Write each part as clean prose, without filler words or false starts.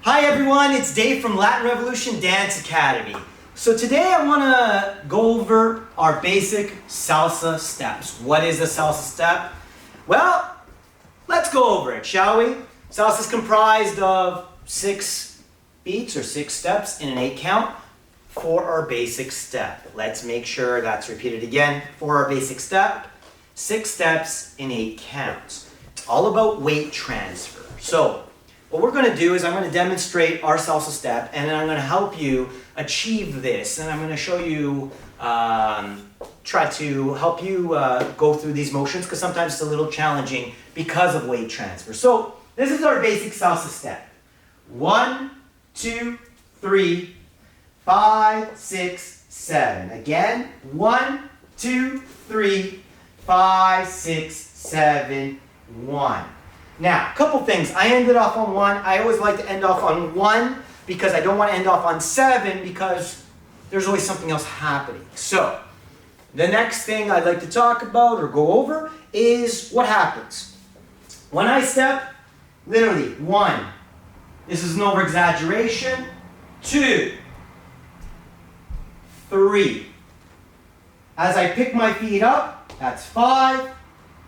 Hi everyone, it's Dave from Latin Revolution Dance Academy. So today I want to go over our basic salsa steps. What is a salsa step? Well, let's go over it, shall we? Salsa is comprised of 6 beats or 6 steps in an 8 count for our basic step. Let's make sure that's repeated again. For our basic step, 6 steps in 8 counts. It's all about weight transfer. So what we're going to do is I'm going to demonstrate our salsa step, and then I'm going to help you achieve this, and I'm going to show you, try to help you go through these motions, because sometimes it's a little challenging because of weight transfer. So this is our basic salsa step. 1, 2, 3, 5, 6, 7. Again, 1, 2, 3, 5, 6, 7, 1. Now, a couple things. I ended off on 1. I always like to end off on 1 because I don't want to end off on 7 because there's always something else happening. So, the next thing I'd like to talk about or go over is what happens. When I step, literally 1. This is an over-exaggeration. 2, 3. As I pick my feet up, that's 5.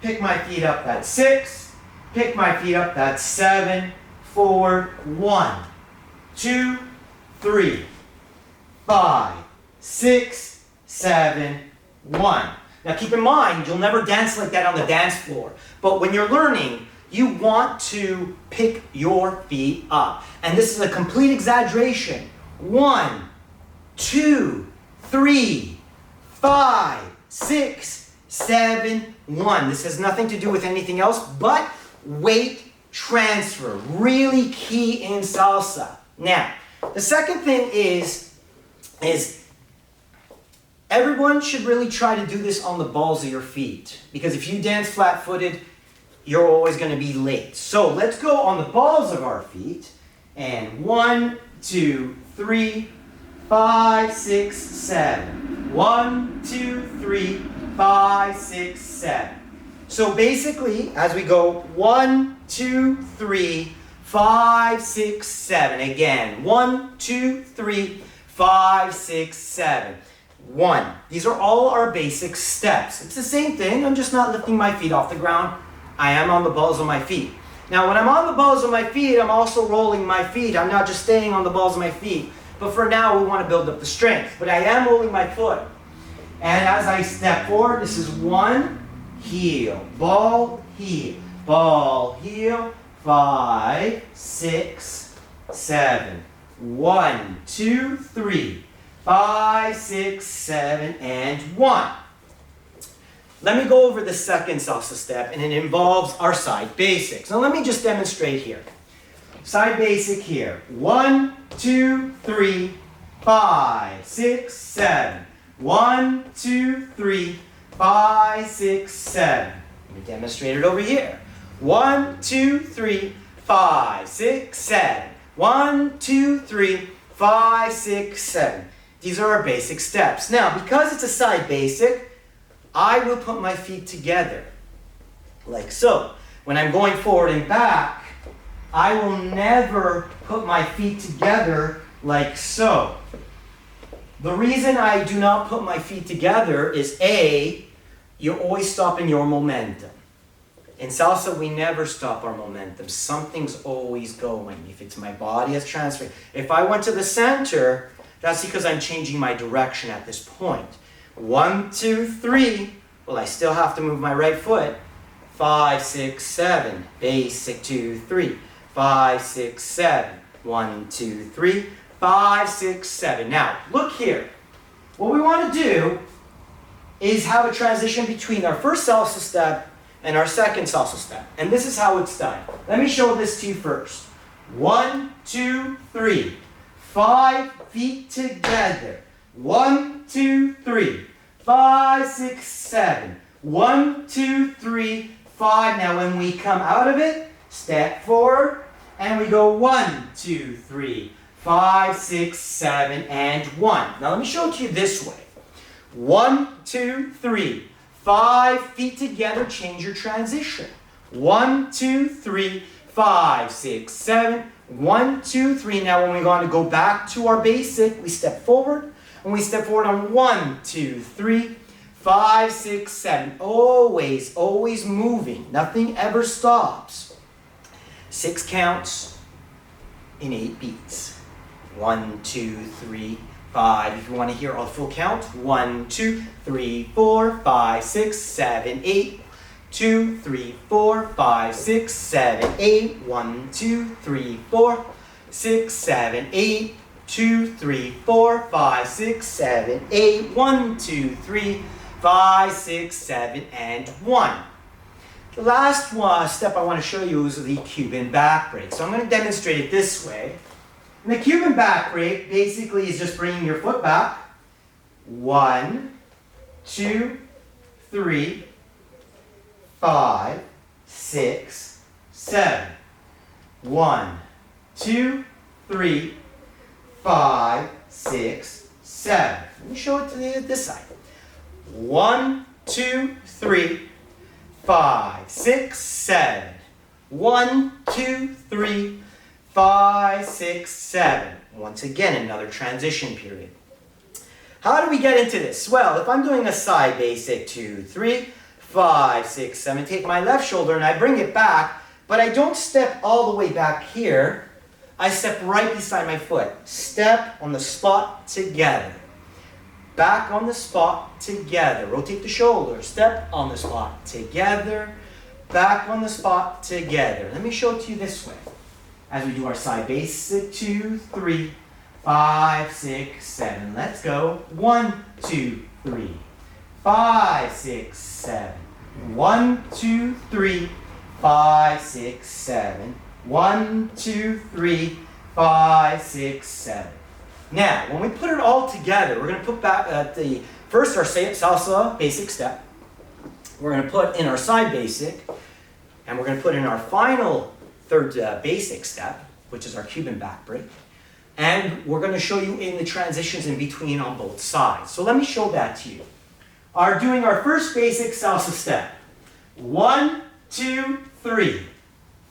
Pick my feet up, that's 6. Pick my feet up, that's 7, forward, 1, 2, 3, 5, 6, 7, 1. Now keep in mind, you'll never dance like that on the dance floor. But when you're learning, you want to pick your feet up. And this is a complete exaggeration. 1, 2, 3, 5, 6, 7, 1. This has nothing to do with anything else but weight transfer, really key in salsa. Now, the second thing is everyone should really try to do this on the balls of your feet, because if you dance flat-footed, you're always going to be late. So let's go on the balls of our feet, and 1, 2, 3, 5, 6, 7. 1, 2, 3, 5, 6, 7. So basically, as we go 1, 2, 3, 5, 6, 7. Again, 1, 2, 3, 5, 6, 7. 1. These are all our basic steps. It's the same thing. I'm just not lifting my feet off the ground. I am on the balls of my feet. Now, when I'm on the balls of my feet, I'm also rolling my feet. I'm not just staying on the balls of my feet. But for now, we want to build up the strength. But I am rolling my foot. And as I step forward, this is 1, heel, ball, heel, ball, heel, 5, 6, 7. 1, 2, 3, 5, 6, 7, and 1. Let me go over the second salsa step, and it involves our side basics. Now let me just demonstrate here. Side basic here. 1, 2, 3, 5, 6, 7. 1, 2, 3, 5, 6, 7. Let me demonstrate it over here. 1, 2, 3, 5, 6, 7. 1, 2, 3, 5, 6, 7. These are our basic steps. Now, because it's a side basic, I will put my feet together, like so. When I'm going forward and back, I will never put my feet together like so. The reason I do not put my feet together is A, you're always stopping your momentum. In salsa, we never stop our momentum. Something's always going. If it's my body that's transferring. If I went to the center, that's because I'm changing my direction at this point. 1, 2, 3. Well, I still have to move my right foot. 5, 6, 7. Basic 2, 3. 5, 6, 7. 1, 2, 3. 5, 6, 7. Now, look here. What we want to do is have a transition between our first salsa step and our second salsa step. And this is how it's done. Let me show this to you first. 1, 2, 3. 5 feet together. 1, 2, 3. 5, 6, 7. 1, 2, 3, 5. Now when we come out of it, step forward, and we go 1, 2, 3. 5, 6, 7, and 1. Now let me show it to you this way. 1, 2, 3. 5 feet together, change your transition. 1, 2, 3, 5, 6, 7. 1, 2, 3. Now when we want to go back to our basic, we step forward. And we step forward on 1, 2, 3, 5, 6, 7. Always, always moving. Nothing ever stops. 6 counts in 8 beats. 1, 2, 3, 5. If you want to hear a full count, 1, 2, 3, 4, 5, 6, 7, 8. 2, 3, 4, 5, 6, 7, 8. 1, 2, 3, 4, 6, 7, 8. 2, 3, 4, 5, 6, 7, 8. 1, 2, 3, 5, 6, 7, and 1. The last step I want to show you is the Cuban back break. So I'm going to demonstrate it this way. And the Cuban back break basically is just bringing your foot back. 1, 2, 3, 5, 6, 7. 1, 2, 3, 5, 6, 7. Let me show it to this side. 1, 2, 3, 5, 6, 7. 1, 2, 3, 5, 6, 7. Once again, another transition period. How do we get into this? Well, if I'm doing a side basic, 2, 3, 5, 6, 7, take my left shoulder and I bring it back, but I don't step all the way back here. I step right beside my foot. Step on the spot together. Back on the spot together. Rotate the shoulder. Step on the spot together. Back on the spot together. Let me show it to you this way. As we do our side basic, 2, 3, 5, 6, 7. Let's go. 1, 2, 3, 5, 6, 7. 1, 2, 3, 5, 6, 7. 1, 2, 3, 5, 6, 7. Now, when we put it all together, we're going to put back at the first our salsa basic step. We're going to put in our side basic, and we're going to put in our final third basic step, which is our Cuban back break. And we're going to show you in the transitions in between on both sides. So let me show that to you. Doing our first basic salsa step. 1, 2, 3,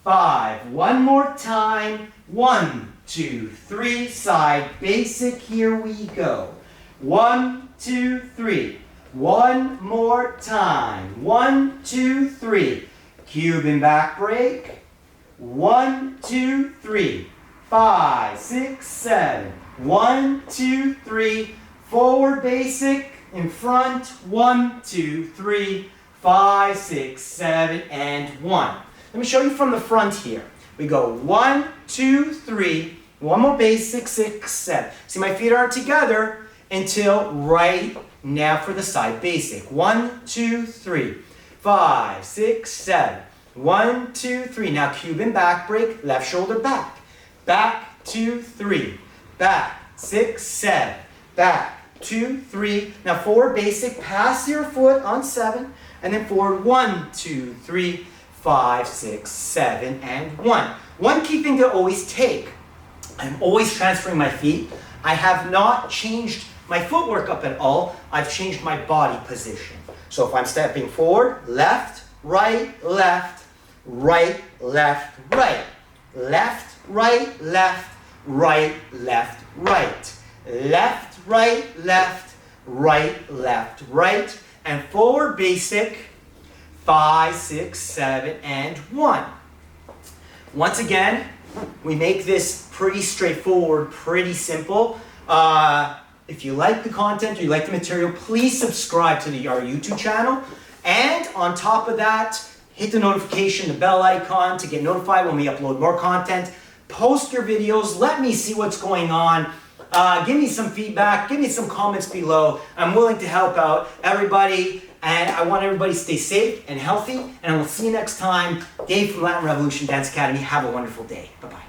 5. One more time. 1, 2, 3. Side basic. Here we go. 1, 2, 3. One more time. 1, 2, 3. Cuban back break. 1, 2, 3. 5, 6, 7. 1, 2, 3. Forward basic. In front. 1, 2, 3. 5, 6, 7, and 1. Let me show you from the front here. We go 1, 2, 3. One more basic, 6, 7. See, my feet aren't together until right now for the side basic. 1, 2, 3. 5, 6, 7. 1, 2, 3. Now Cuban back break, left shoulder back. Back, 2, 3. Back, 6, 7. Back, 2, 3. Now forward basic, pass your foot on 7. And then forward, 1, 2, 3, 5, 6, 7, and 1. One key thing to always take. I'm always transferring my feet. I have not changed my footwork up at all. I've changed my body position. So if I'm stepping forward, left, right, left, right, left, right. Left, right, left, right, left, right. Left, right, left, right, left, right. And forward basic, 5, 6, 7, and 1. Once again, we make this pretty straightforward, pretty simple. If you like the content or you like the material, please subscribe to our YouTube channel. And on top of that, hit the notification, the bell icon to get notified when we upload more content. Post your videos. Let me see what's going on. Give me some feedback. Give me some comments below. I'm willing to help out everybody. And I want everybody to stay safe and healthy. And I will see you next time. Dave from Latin Revolution Dance Academy. Have a wonderful day. Bye-bye.